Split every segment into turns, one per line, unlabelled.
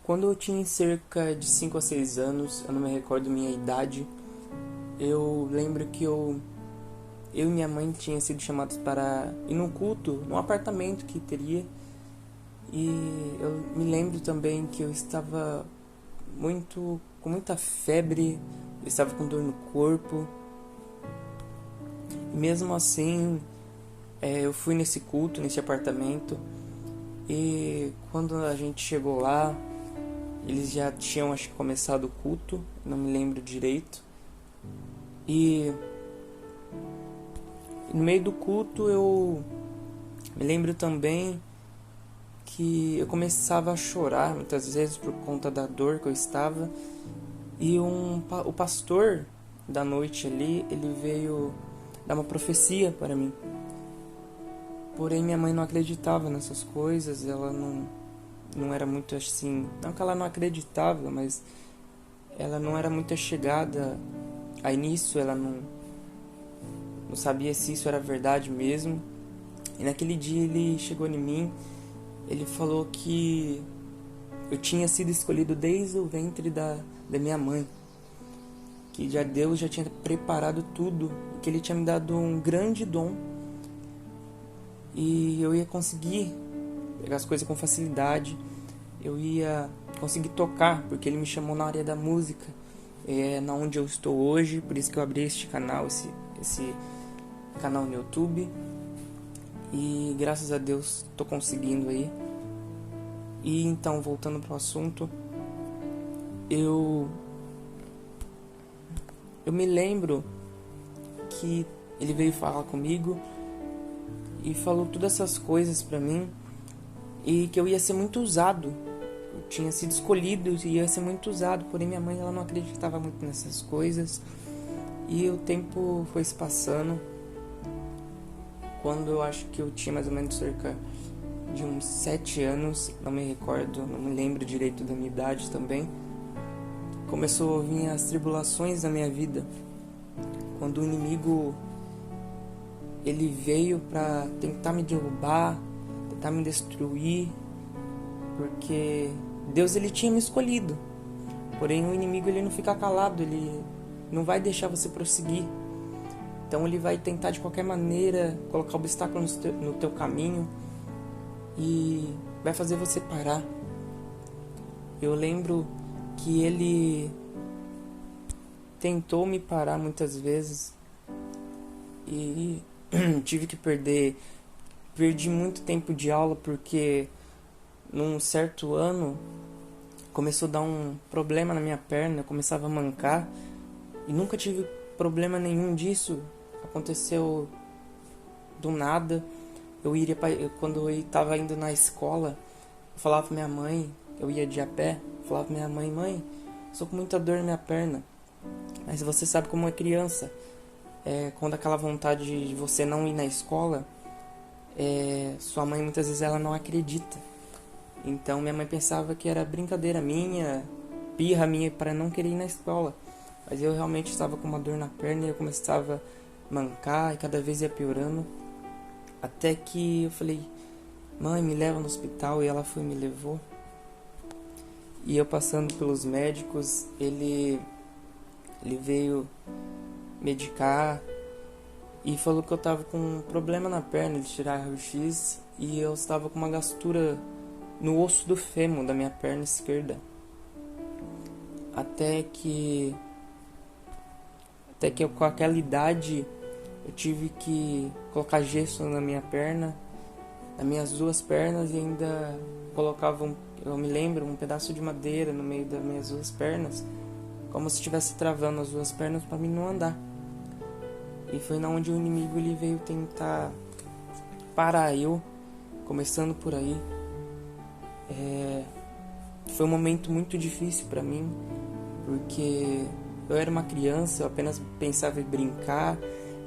Quando eu tinha cerca de 5 a 6 anos, eu não me recordo minha idade, eu lembro que eu e minha mãe tinham sido chamados para ir num culto, num apartamento que teria. E eu me lembro também que eu estava com muita febre, eu estava com dor no corpo. E mesmo assim, eu fui nesse culto, nesse apartamento. E quando a gente chegou lá, eles já tinham, acho que, começado o culto, não me lembro direito. E no meio do culto eu me lembro também que eu começava a chorar muitas vezes por conta da dor que eu estava. E o pastor da noite ali, ele veio dar uma profecia para mim. Porém, minha mãe não acreditava nessas coisas, ela não era muito assim... Não que ela não acreditava, mas ela não era muito chegada a início, ela não sabia se isso era verdade mesmo. E naquele dia ele chegou em mim, ele falou que eu tinha sido escolhido desde o ventre da minha mãe, que Deus já tinha preparado tudo, que ele tinha me dado um grande dom e eu ia conseguir pegar as coisas com facilidade, eu ia conseguir tocar, porque ele me chamou na área da música, na onde eu estou hoje, por isso que eu abri este canal, esse canal no YouTube, e graças a Deus estou conseguindo aí. E então, voltando para o assunto, eu me lembro que ele veio falar comigo e falou todas essas coisas pra mim, e que eu ia ser muito usado. Eu tinha sido escolhido e ia ser muito usado, porém minha mãe ela não acreditava muito nessas coisas. E o tempo foi se passando. Quando eu acho que eu tinha mais ou menos cerca de uns 7 anos, não me recordo, não me lembro direito da minha idade também, começou a vir as tribulações na minha vida. Quando o inimigo ele veio para tentar me derrubar, tentar me destruir, porque Deus ele tinha me escolhido. Porém o inimigo ele não fica calado, ele não vai deixar você prosseguir. Então ele vai tentar de qualquer maneira colocar obstáculos no teu caminho e vai fazer você parar. Eu lembro que ele tentou me parar muitas vezes e tive que perdi muito tempo de aula, porque num certo ano começou a dar um problema na minha perna, eu começava a mancar e nunca tive problema nenhum disso, aconteceu do nada. Quando eu estava indo na escola, eu falava pra minha mãe, eu ia de a pé, eu falava pra minha mãe, mãe, estou com muita dor na minha perna. Mas você sabe como é criança, quando aquela vontade de você não ir na escola, sua mãe muitas vezes ela não acredita. Então minha mãe pensava que era brincadeira minha, birra minha para não querer ir na escola. Mas eu realmente estava com uma dor na perna e eu começava a mancar e cada vez ia piorando. Até que eu falei, mãe, me leva no hospital, e ela foi e me levou. E eu passando pelos médicos, ele veio medicar e falou que eu estava com um problema na perna, ele tirar raio-x, e eu estava com uma gastura no osso do fêmur da minha perna esquerda. Até que eu, com aquela idade, eu tive que colocar gesso na minha perna, nas minhas duas pernas, e ainda colocava, eu me lembro, um pedaço de madeira no meio das minhas duas pernas, como se estivesse travando as duas pernas para mim não andar. E foi na onde o inimigo ele veio tentar parar eu, começando por aí. Foi um momento muito difícil para mim, porque eu era uma criança, eu apenas pensava em brincar,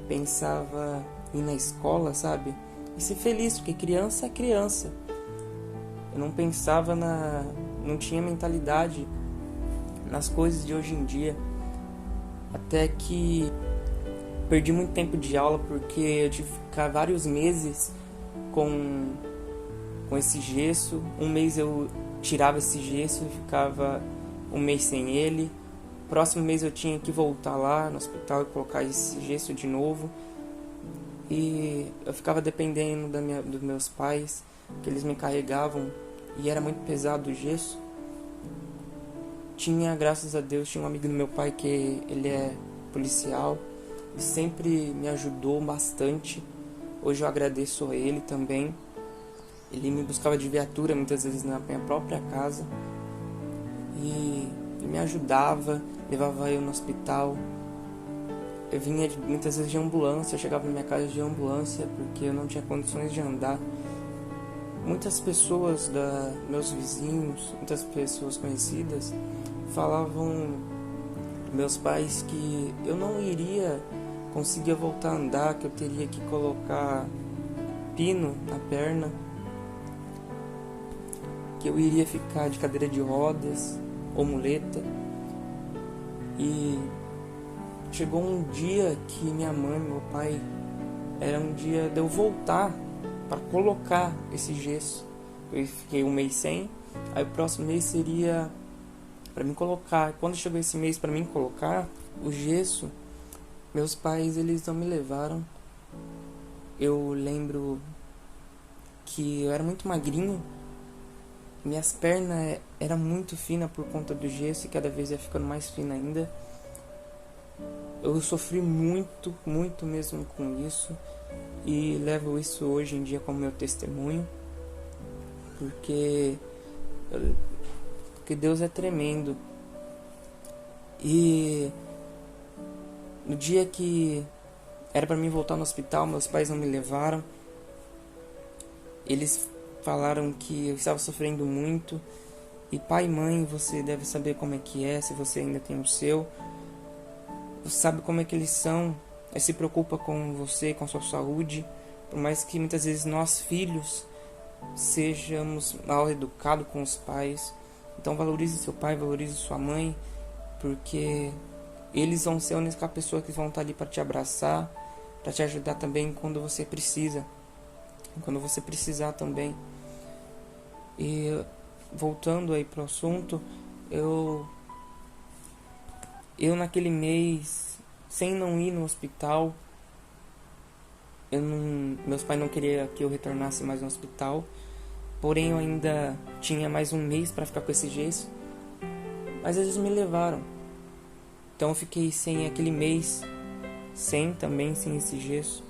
pensava em ir na escola, sabe? E ser feliz, porque criança é criança. Eu não pensava não tinha mentalidade nas coisas de hoje em dia. Até que perdi muito tempo de aula, porque eu tive que ficar vários meses com esse gesso. Um mês eu tirava esse gesso e ficava um mês sem ele. Próximo mês eu tinha que voltar lá no hospital e colocar esse gesso de novo. E eu ficava dependendo dos meus pais, que eles me carregavam, e era muito pesado o gesso. Graças a Deus, tinha um amigo do meu pai que ele é policial e sempre me ajudou bastante. Hoje eu agradeço a ele também. Ele me buscava de viatura muitas vezes na minha própria casa e ele me ajudava, levava eu no hospital. Eu vinha muitas vezes de ambulância, eu chegava na minha casa de ambulância porque eu não tinha condições de andar. Muitas pessoas, meus vizinhos, muitas pessoas conhecidas, falavam meus pais que eu não iria conseguir voltar a andar, que eu teria que colocar pino na perna, que eu iria ficar de cadeira de rodas ou muleta. E chegou um dia que minha mãe e meu pai, era um dia de eu voltar para colocar esse gesso. Eu fiquei um mês sem, aí o próximo mês seria para mim colocar. Quando chegou esse mês para mim colocar o gesso, meus pais eles não me levaram. Eu lembro que eu era muito magrinho, minhas pernas eram muito finas por conta do gesso e cada vez ia ficando mais fina ainda. Eu sofri muito, muito mesmo com isso e levo isso hoje em dia como meu testemunho, porque Deus é tremendo. E no dia que era para mim voltar no hospital, meus pais não me levaram. Eles falaram que eu estava sofrendo muito. E pai e mãe, você deve saber como é que é, se você ainda tem o seu. Você sabe como é que eles são. Eles se preocupam com você, com a sua saúde. Por mais que muitas vezes nós, filhos, sejamos mal educados com os pais. Então valorize seu pai, valorize sua mãe, porque eles vão ser a única pessoa que vão estar ali para te abraçar, para te ajudar também quando você precisa, quando você precisar também. E voltando aí pro assunto, eu naquele mês, sem não ir no hospital, meus pais não queriam que eu retornasse mais no hospital, porém eu ainda tinha mais um mês para ficar com esse gesso, mas eles me levaram. Então eu fiquei sem aquele mês, sem esse gesso.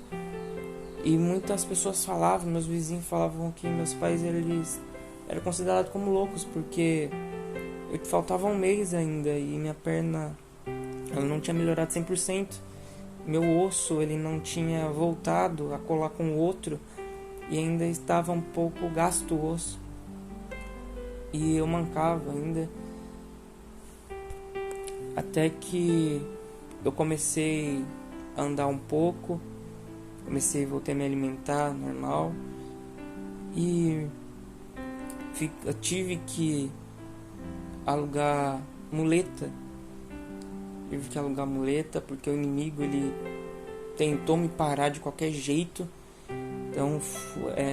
E muitas pessoas falavam, meus vizinhos falavam que meus pais eles eram considerados como loucos, porque faltava um mês ainda e minha perna ela não tinha melhorado 100%. Meu osso ele não tinha voltado a colar com o outro e ainda estava um pouco gasto o osso. E eu mancava ainda. Até que eu comecei a andar um pouco, voltei a me alimentar normal e eu tive que alugar muleta. Porque o inimigo ele tentou me parar de qualquer jeito. Então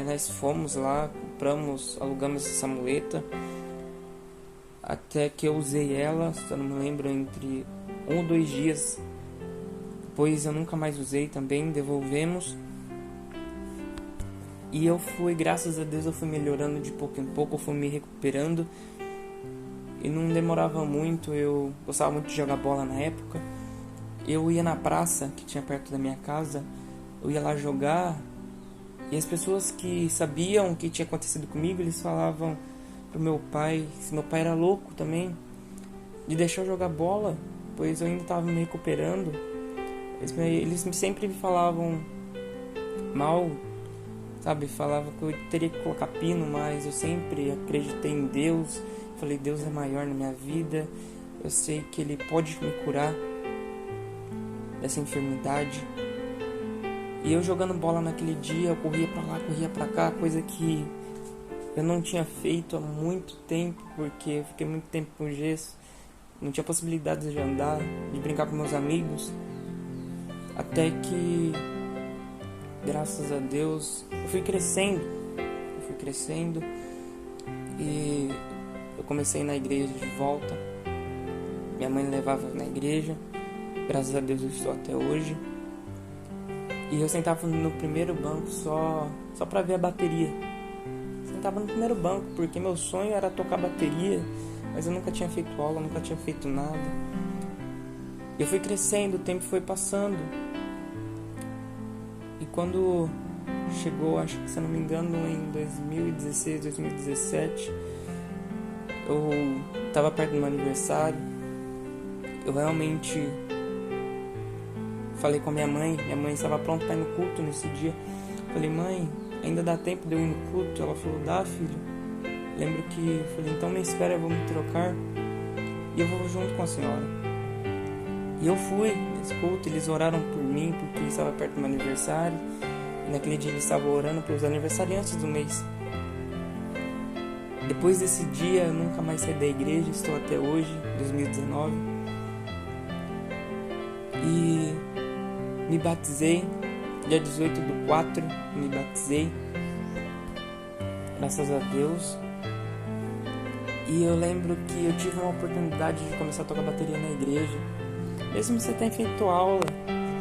nós fomos lá, alugamos essa muleta. Até que eu usei ela, se eu não me lembro, entre 1 ou 2 dias. Depois eu nunca mais usei também, devolvemos. E graças a Deus eu fui melhorando de pouco em pouco, eu fui me recuperando. E não demorava muito, eu gostava muito de jogar bola na época. Eu ia na praça, que tinha perto da minha casa, eu ia lá jogar. E as pessoas que sabiam o que tinha acontecido comigo, eles falavam pro meu pai, se meu pai era louco também, de deixar eu jogar bola, pois eu ainda estava me recuperando. Eles sempre me falavam mal, sabe? Falavam que eu teria que colocar pino, mas eu sempre acreditei em Deus. Falei, Deus é maior na minha vida, eu sei que Ele pode me curar dessa enfermidade. E eu jogando bola naquele dia, eu corria pra lá, corria pra cá, coisa que eu não tinha feito há muito tempo, porque eu fiquei muito tempo com gesso, não tinha possibilidade de andar, de brincar com meus amigos, até que, graças a Deus, eu fui crescendo, e eu comecei a ir na igreja de volta. Minha mãe levava na igreja. Graças a Deus eu estou até hoje. E eu sentava no primeiro banco só pra ver a bateria. Sentava no primeiro banco porque meu sonho era tocar bateria, mas eu nunca tinha feito aula, nunca tinha feito nada. Eu fui crescendo, o tempo foi passando. E quando chegou, acho que se eu não me engano, em 2016, 2017, eu estava perto do meu aniversário. Eu realmente falei com a minha mãe estava pronta para ir no culto nesse dia. Falei, mãe, ainda dá tempo de eu ir no culto? Ela falou, dá, filho. Lembro que eu falei, então me espera, eu vou me trocar e eu vou junto com a senhora. E eu fui nesse culto, eles oraram por mim porque estava perto do meu aniversário. E naquele dia eles estavam orando pelos aniversariantes do mês. Depois desse dia eu nunca mais saí da igreja, estou até hoje, 2019. E me batizei, dia 18/4, me batizei, graças a Deus. E eu lembro que eu tive uma oportunidade de começar a tocar bateria na igreja, mesmo sem ter feito aula,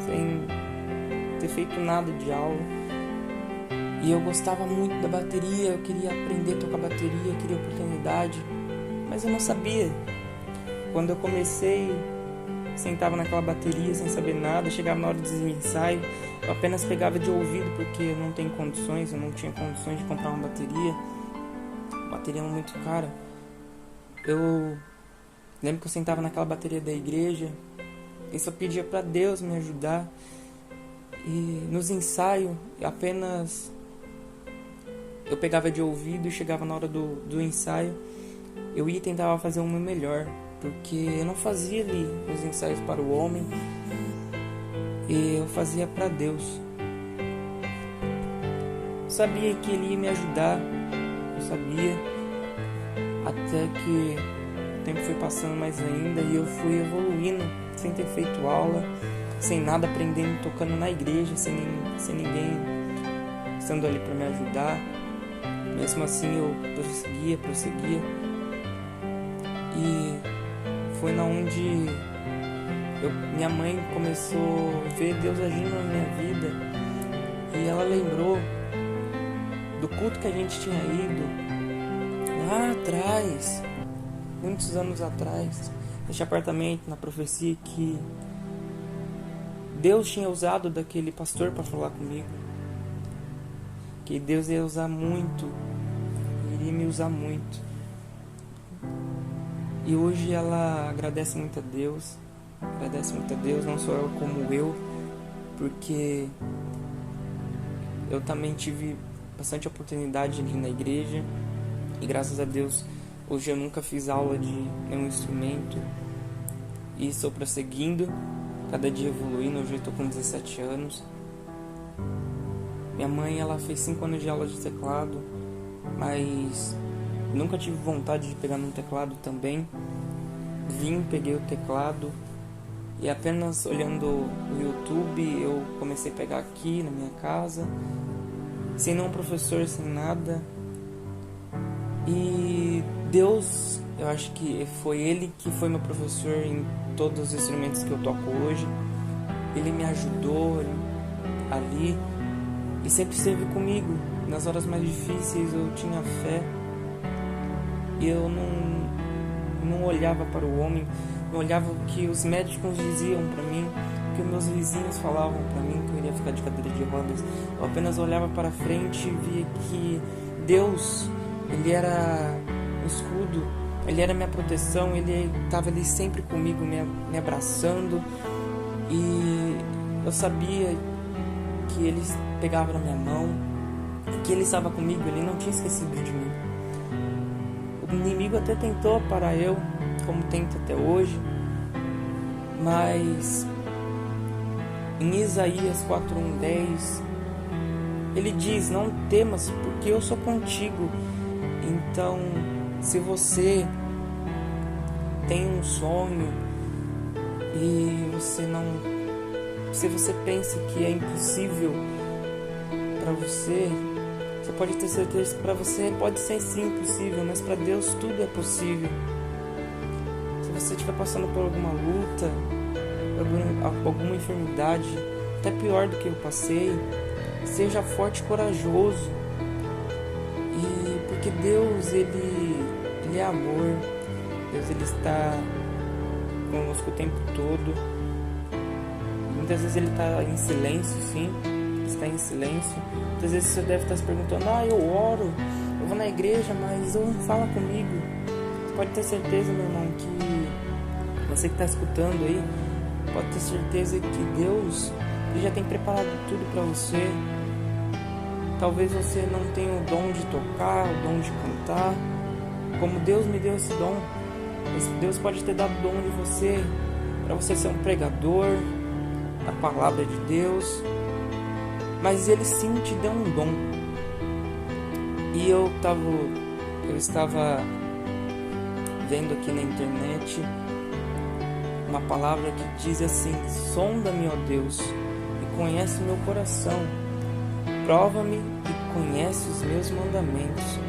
sem ter feito nada de aula. E eu gostava muito da bateria, eu queria aprender a tocar bateria, eu queria oportunidade, mas eu não sabia. Quando eu comecei, sentava naquela bateria sem saber nada, chegava na hora do ensaio, eu apenas pegava de ouvido porque eu não tinha condições de comprar uma bateria. Bateria é muito cara. Eu lembro que eu sentava naquela bateria da igreja e só pedia para Deus me ajudar. E nos ensaios, apenas eu pegava de ouvido e chegava na hora do ensaio, eu ia e tentava fazer o meu melhor, porque eu não fazia ali os ensaios para o homem, e eu fazia para Deus. Eu sabia que Ele ia me ajudar, eu sabia, até que o tempo foi passando mais ainda e eu fui evoluindo, sem ter feito aula, sem nada, aprendendo, tocando na igreja, sem ninguém estando ali para me ajudar. Mesmo assim eu prosseguia. E foi na onde minha mãe começou a ver Deus agindo na minha vida. E ela lembrou do culto que a gente tinha ido lá atrás, muitos anos atrás, neste apartamento, na profecia, que Deus tinha usado daquele pastor para falar comigo, que Deus ia usar muito, iria me usar muito. E hoje ela agradece muito a Deus, não só ela como eu, porque eu também tive bastante oportunidade ali na igreja, e graças a Deus hoje eu nunca fiz aula de nenhum instrumento e estou prosseguindo, cada dia evoluindo. Hoje eu estou com 17 anos. Minha mãe, ela fez 5 anos de aula de teclado, mas nunca tive vontade de pegar num teclado também. Peguei o teclado e apenas olhando o YouTube eu comecei a pegar aqui na minha casa, sem nenhum professor, sem nada. E Deus, eu acho que foi Ele que foi meu professor em todos os instrumentos que eu toco hoje. Ele me ajudou ali e sempre esteve comigo. Nas horas mais difíceis eu tinha fé e eu não olhava para o homem, não olhava o que os médicos diziam para mim, o que meus vizinhos falavam para mim, que eu iria ficar de cadeira de rodas. Eu apenas olhava para frente e via que Deus, Ele era um escudo, Ele era minha proteção, Ele estava ali sempre comigo, me abraçando. E eu sabia que Ele pegava na minha mão, que Ele estava comigo, Ele não tinha esquecido de mim. O inimigo até tentou parar eu, como tenta até hoje, mas em Isaías 4:10 ele diz: não temas, porque eu sou contigo. Então, se você tem um sonho e se você pensa que é impossível para você, Você pode ter certeza que para você pode ser sim impossível, mas para Deus tudo é possível. Se você estiver passando por alguma luta, alguma enfermidade, até pior do que eu passei, seja forte e corajoso. E porque Deus, ele é amor. Deus, ele está conosco o tempo todo. Muitas vezes ele está em silêncio, sim. Está em silêncio. Muitas vezes você deve estar se perguntando: eu oro, eu vou na igreja, mas não fala comigo. Você pode ter certeza, meu irmão, que você que está escutando aí, pode ter certeza que Deus, ele já tem preparado tudo para você. Talvez você não tenha o dom de tocar, o dom de cantar, como Deus me deu esse dom. Deus pode ter dado o dom de você, para você ser um pregador da palavra de Deus, mas Ele sim te deu um dom. E eu estava vendo aqui na internet uma palavra que diz assim: sonda-me, ó Deus, e conhece o meu coração, prova-me e conhece os meus mandamentos,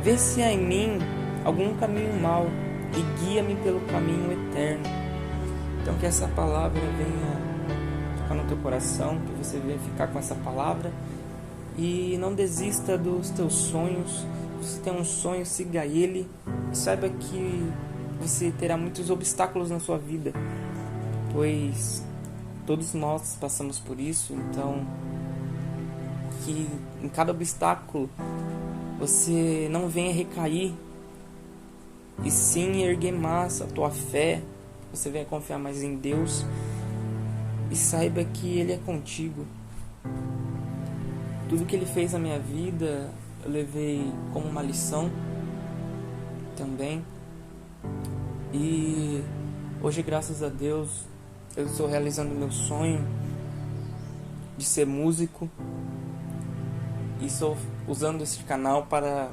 vê se há em mim algum caminho mau e guia-me pelo caminho eterno. Então que essa palavra venha tocar no teu coração, que você venha ficar com essa palavra e não desista dos teus sonhos. Se você tem um sonho, siga ele e saiba que você terá muitos obstáculos na sua vida, pois todos nós passamos por isso. Então que em cada obstáculo você não venha recair, e sim erguer mais a tua fé, você venha confiar mais em Deus e saiba que Ele é contigo. Tudo que Ele fez na minha vida eu levei como uma lição também, e hoje, graças a Deus, eu estou realizando meu sonho de ser músico e estou usando esse canal para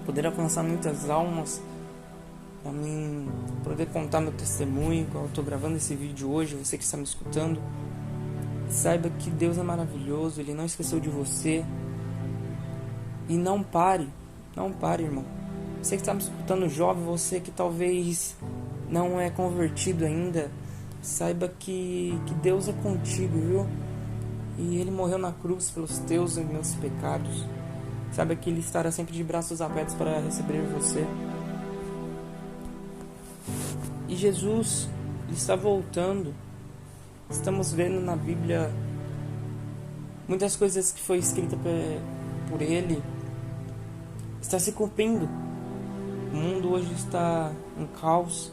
poder alcançar muitas almas, para mim poder contar meu testemunho. Igual eu estou gravando esse vídeo hoje, você que está me escutando, saiba que Deus é maravilhoso, Ele não esqueceu de você. E não pare, irmão. Você que está me escutando, jovem, você que talvez não é convertido ainda, saiba que Deus é contigo, viu? E Ele morreu na cruz pelos teus e meus pecados. Saiba que Ele estará sempre de braços abertos para receber você. E Jesus está voltando. Estamos vendo na Bíblia muitas coisas que foi escrita por Ele está se cumprindo. O mundo hoje está em caos.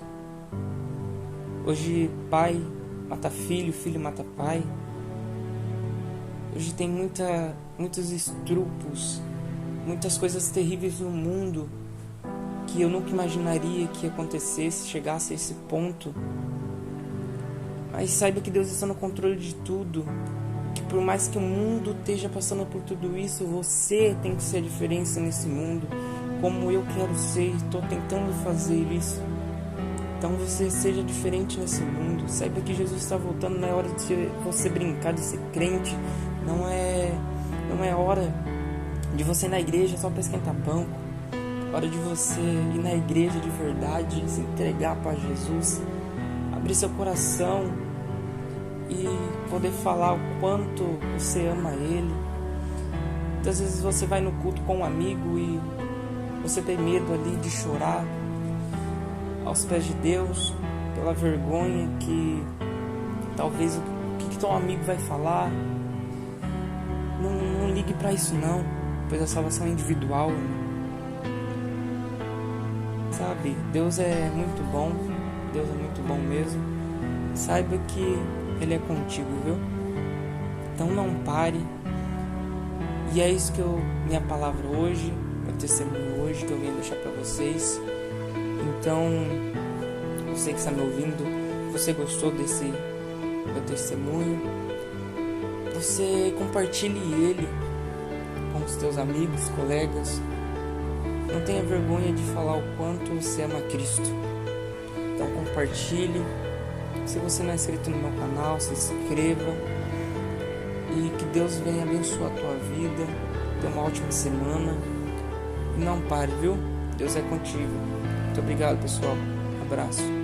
Hoje pai mata filho, filho mata pai. Hoje tem muitos estrupos, muitas coisas terríveis no mundo que eu nunca imaginaria que acontecesse, chegasse a esse ponto. Mas saiba que Deus está no controle de tudo, que por mais que o mundo esteja passando por tudo isso, você tem que ser a diferença nesse mundo, como eu quero ser, estou tentando fazer isso. Então você seja diferente nesse mundo. Saiba que Jesus está voltando. Não é hora de você brincar de ser crente, não é hora de você ir na igreja só para esquentar banco. É hora de você ir na igreja de verdade, se entregar para Jesus, abrir seu coração e poder falar o quanto você ama Ele. Muitas vezes você vai no culto com um amigo e você tem medo ali de chorar aos pés de Deus, pela vergonha que talvez o que teu amigo vai falar. Não ligue para isso não, pois a salvação é individual, sabe? Deus é muito bom, Deus é muito bom mesmo. Saiba que Ele é contigo, viu? Então não pare. E é isso que minha palavra hoje, meu testemunho hoje, que eu venho deixar para vocês. Então, você que está me ouvindo, você gostou desse meu testemunho, você compartilhe ele com os teus amigos, colegas. Não tenha vergonha de falar o quanto você ama Cristo. Então compartilhe. Se você não é inscrito no meu canal, se inscreva. E que Deus venha abençoar a tua vida. Tenha uma ótima semana. E não pare, viu? Deus é contigo. Muito obrigado, pessoal. Abraço.